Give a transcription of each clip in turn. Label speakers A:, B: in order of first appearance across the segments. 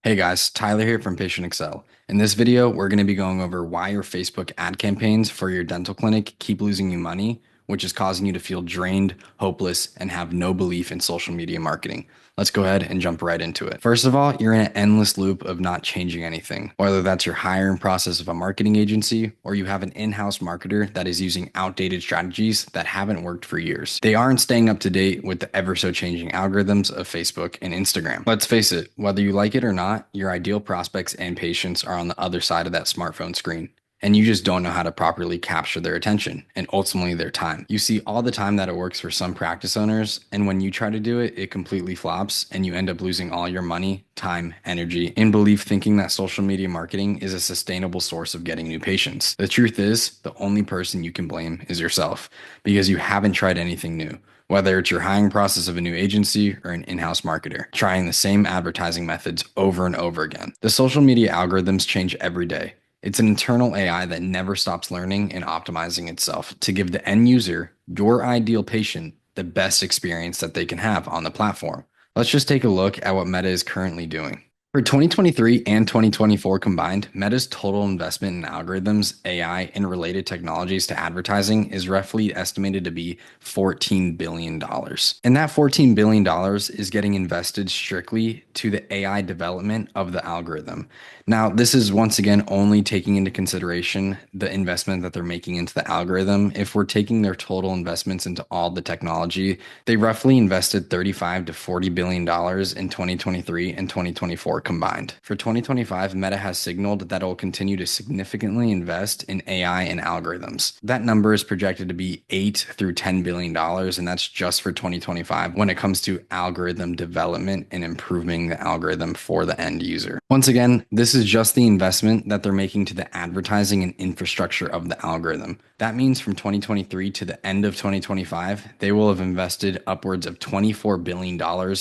A: Hey guys, Tyler here from Patient Excel. In this video, we're going to be going over why your Facebook ad campaigns for your dental clinic keep losing you money, which is causing you to feel drained, hopeless, and have no belief in social media marketing. Let's go ahead and jump right into it. First of all, you're in an endless loop of not changing anything, whether that's your hiring process of a marketing agency or you have an in-house marketer that is using outdated strategies that haven't worked for years. They aren't staying up to date with the ever so changing algorithms of Facebook and Instagram. Let's face it, whether you like it or not, your ideal prospects and patients are on the other side of that smartphone screen, and you just don't know how to properly capture their attention and ultimately their time. You see all the time that it works for some practice owners, and when you try to do it, it completely flops and you end up losing all your money, time, energy, in belief thinking that social media marketing is a sustainable source of getting new patients. The truth is, the only person you can blame is yourself because you haven't tried anything new. Whether it's your hiring process of a new agency or an in-house marketer, trying the same advertising methods over and over again. The social media algorithms change every day. It's an internal AI that never stops learning and optimizing itself to give the end user, your ideal patient, the best experience that they can have on the platform. Let's just take a look at what Meta is currently doing. For 2023 and 2024 combined, Meta's total investment in algorithms, AI, and related technologies to advertising is roughly estimated to be $14 billion. And that $14 billion is getting invested strictly to the AI development of the algorithm. Now, this is once again only taking into consideration the investment that they're making into the algorithm. If we're taking their total investments into all the technology, they roughly invested $35 to $40 billion in 2023 and 2024 combined. For 2025, Meta has signaled that it will continue to significantly invest in AI and algorithms. That number is projected to be $8 through $10 billion, and that's just for 2025 when it comes to algorithm development and improving the algorithm for the end user. Once again, this is just the investment that they're making to the advertising and infrastructure of the algorithm. That means from 2023 to the end of 2025, they will have invested upwards of $24 billion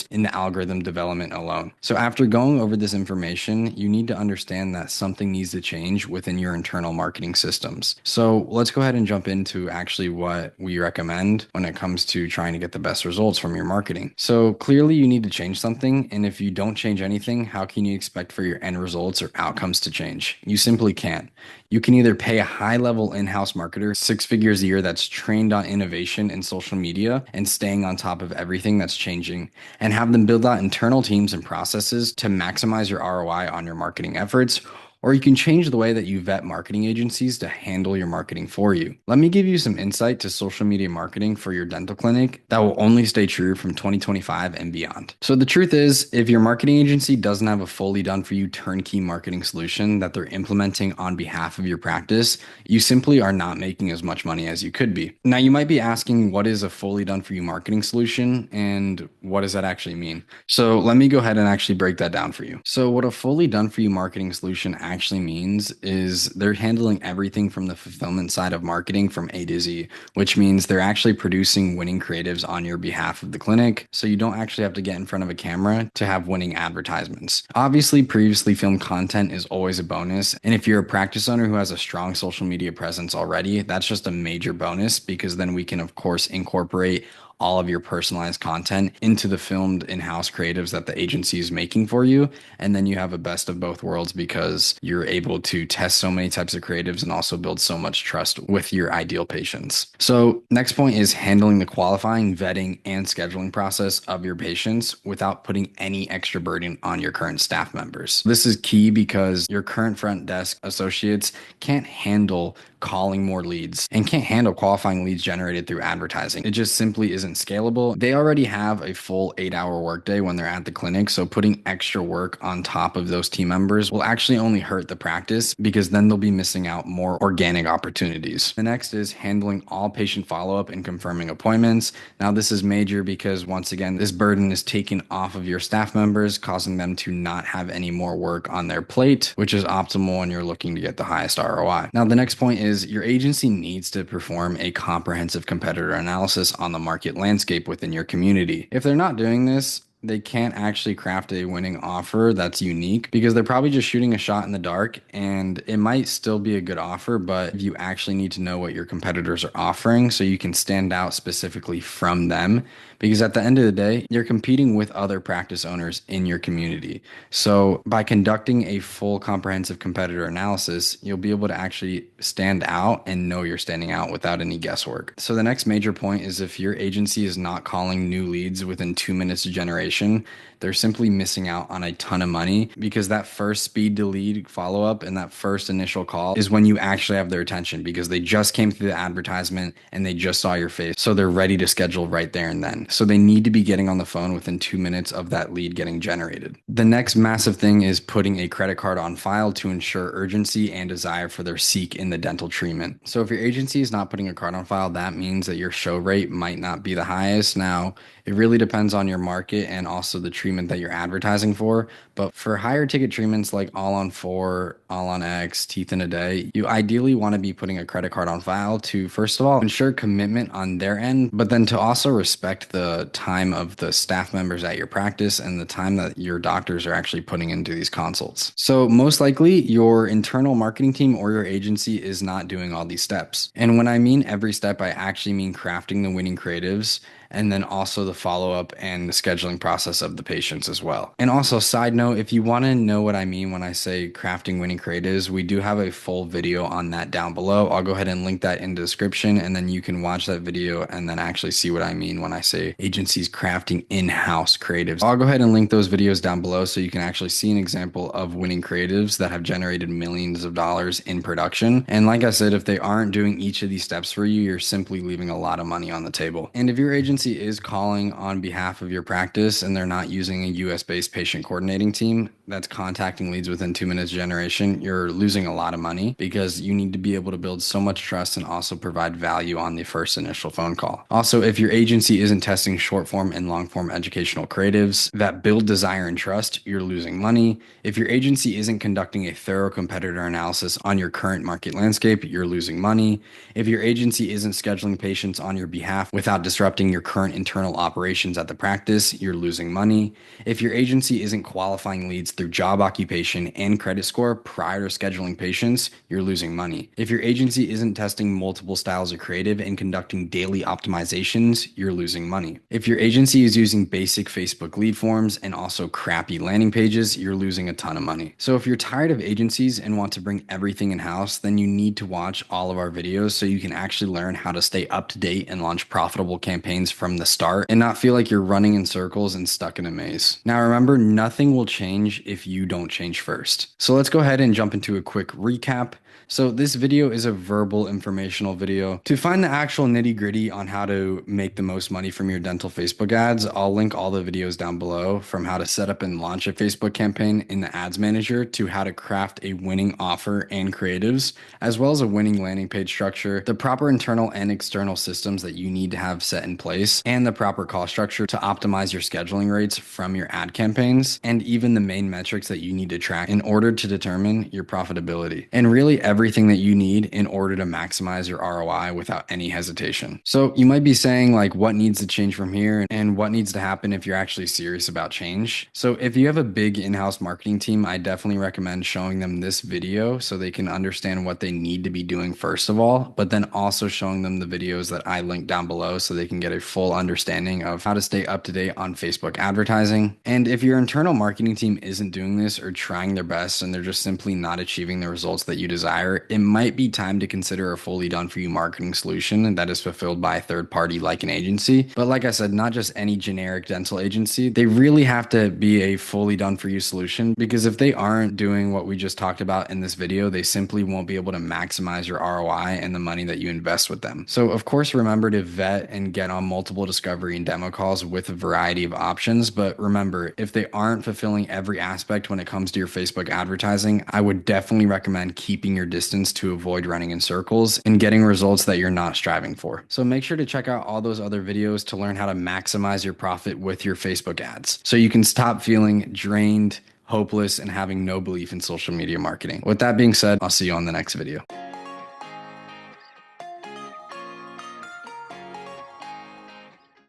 A: in the algorithm development alone. So after going over this information, you need to understand that something needs to change within your internal marketing systems. So let's go ahead and jump into actually what we recommend when it comes to trying to get the best results from your marketing. So clearly you need to change something. And if you don't change anything, how can you expect for your end results or outcomes to change? You simply can't. You can either pay a high-level in-house marketer 6 figures a year that's trained on innovation and social media and staying on top of everything that's changing, and have them build out internal teams and processes to maximize your ROI on your marketing efforts, or you can change the way that you vet marketing agencies to handle your marketing for you. Let me give you some insight to social media marketing for your dental clinic that will only stay true from 2025 and beyond. So the truth is, if your marketing agency doesn't have a fully done for you turnkey marketing solution that they're implementing on behalf of your practice, you simply are not making as much money as you could be. Now, you might be asking, what is a fully done for you marketing solution and what does that actually mean? So let me go ahead and actually break that down for you. So what a fully done for you marketing solution actually means is they're handling everything from the fulfillment side of marketing from A to Z, which means they're actually producing winning creatives on your behalf of the clinic. So you don't actually have to get in front of a camera to have winning advertisements. Obviously, previously filmed content is always a bonus. And if you're a practice owner who has a strong social media presence already, that's just a major bonus because then we can, of course, incorporate all of your personalized content into the filmed in-house creatives that the agency is making for you. And then you have a best of both worlds because you're able to test so many types of creatives and also build so much trust with your ideal patients. So next point is handling the qualifying, vetting, and scheduling process of your patients without putting any extra burden on your current staff members. This is key because your current front desk associates can't handle calling more leads and can't handle qualifying leads generated through advertising. It just simply isn't scalable. They already have a full 8-hour workday when they're at the clinic, so putting extra work on top of those team members will actually only hurt the practice because then they'll be missing out more organic opportunities. The next is handling all patient follow-up and confirming appointments. Now this is major because once again, this burden is taken off of your staff members, causing them to not have any more work on their plate, which is optimal when you're looking to get the highest ROI. Now the next point is your agency needs to perform a comprehensive competitor analysis on the market landscape within your community. If they're not doing this, they can't actually craft a winning offer that's unique because they're probably just shooting a shot in the dark, and it might still be a good offer, but you actually need to know what your competitors are offering so you can stand out specifically from them. Because at the end of the day, you're competing with other practice owners in your community. So by conducting a full comprehensive competitor analysis, you'll be able to actually stand out and know you're standing out without any guesswork. So the next major point is if your agency is not calling new leads within 2 minutes of generation, they're simply missing out on a ton of money, because that first speed to lead follow up and that first initial call is when you actually have their attention, because they just came through the advertisement and they just saw your face. So they're ready to schedule right there and then. So they need to be getting on the phone within 2 minutes of that lead getting generated. The next massive thing is putting a credit card on file to ensure urgency and desire for their seek in the dental treatment. So if your agency is not putting a card on file, that means that your show rate might not be the highest. Now, it really depends on your market and also the treatment that you're advertising for. But for higher ticket treatments like All on 4, All on X, Teeth in a Day, you ideally want to be putting a credit card on file to, first of all, ensure commitment on their end, but then to also respect the time of the staff members at your practice and the time that your doctors are actually putting into these consults. So most likely your internal marketing team or your agency is not doing all these steps. And when I mean every step, I actually mean crafting the winning creatives, and then also the follow-up and the scheduling process of the patients as well. And also, side note, if you want to know what I mean when I say crafting winning creatives, we do have a full video on that down below. I'll go ahead and link that in the description, and then you can watch that video and then actually see what I mean when I say agencies crafting in-house creatives. I'll go ahead and link those videos down below so you can actually see an example of winning creatives that have generated millions of dollars in production. And like I said, if they aren't doing each of these steps for you, you're simply leaving a lot of money on the table. And if your agency is calling on behalf of your practice and they're not using a US-based patient coordinating team that's contacting leads within 2 minutes generation, you're losing a lot of money, because you need to be able to build so much trust and also provide value on the first initial phone call. Also, if your agency isn't testing short form and long form educational creatives that build desire and trust, you're losing money. If your agency isn't conducting a thorough competitor analysis on your current market landscape, you're losing money. If your agency isn't scheduling patients on your behalf without disrupting your current internal operations at the practice, you're losing money. If your agency isn't qualifying leads through job occupation and credit score prior to scheduling patients, you're losing money. If your agency isn't testing multiple styles of creative and conducting daily optimizations, you're losing money. If your agency is using basic Facebook lead forms and also crappy landing pages, you're losing a ton of money. So if you're tired of agencies and want to bring everything in-house, then you need to watch all of our videos so you can actually learn how to stay up to date and launch profitable campaigns from the start and not feel like you're running in circles and stuck in a maze. Now remember, nothing will change if you don't change first. So let's go ahead and jump into a quick recap. So this video is a verbal informational video. To find the actual nitty gritty on how to make the most money from your dental Facebook ads, I'll link all the videos down below, from how to set up and launch a Facebook campaign in the ads manager to how to craft a winning offer and creatives, as well as a winning landing page structure, the proper internal and external systems that you need to have set in place, and the proper cost structure to optimize your scheduling rates from your ad campaigns, and even the main metrics that you need to track in order to determine your profitability. And really everything that you need in order to maximize your ROI without any hesitation. So you might be saying, like, what needs to change from here and what needs to happen if you're actually serious about change. So if you have a big in-house marketing team, I definitely recommend showing them this video so they can understand what they need to be doing first of all, but then also showing them the videos that I link down below so they can get a full understanding of how to stay up to date on Facebook advertising. And if your internal marketing team isn't doing this or trying their best and they're just simply not achieving the results that you desire, it might be time to consider a fully done for you marketing solution that is fulfilled by a third party like an agency. But like I said, not just any generic dental agency. They really have to be a fully done for you solution, because if they aren't doing what we just talked about in this video, they simply won't be able to maximize your ROI and the money that you invest with them. So of course, remember to vet and get on multiple discovery and demo calls with a variety of options. But remember, if they aren't fulfilling every aspect when it comes to your Facebook advertising, I would definitely recommend keeping your distance to avoid running in circles and getting results that you're not striving for. So make sure to check out all those other videos to learn how to maximize your profit with your Facebook ads so you can stop feeling drained, hopeless, and having no belief in social media marketing. With that being said, I'll see you on the next video.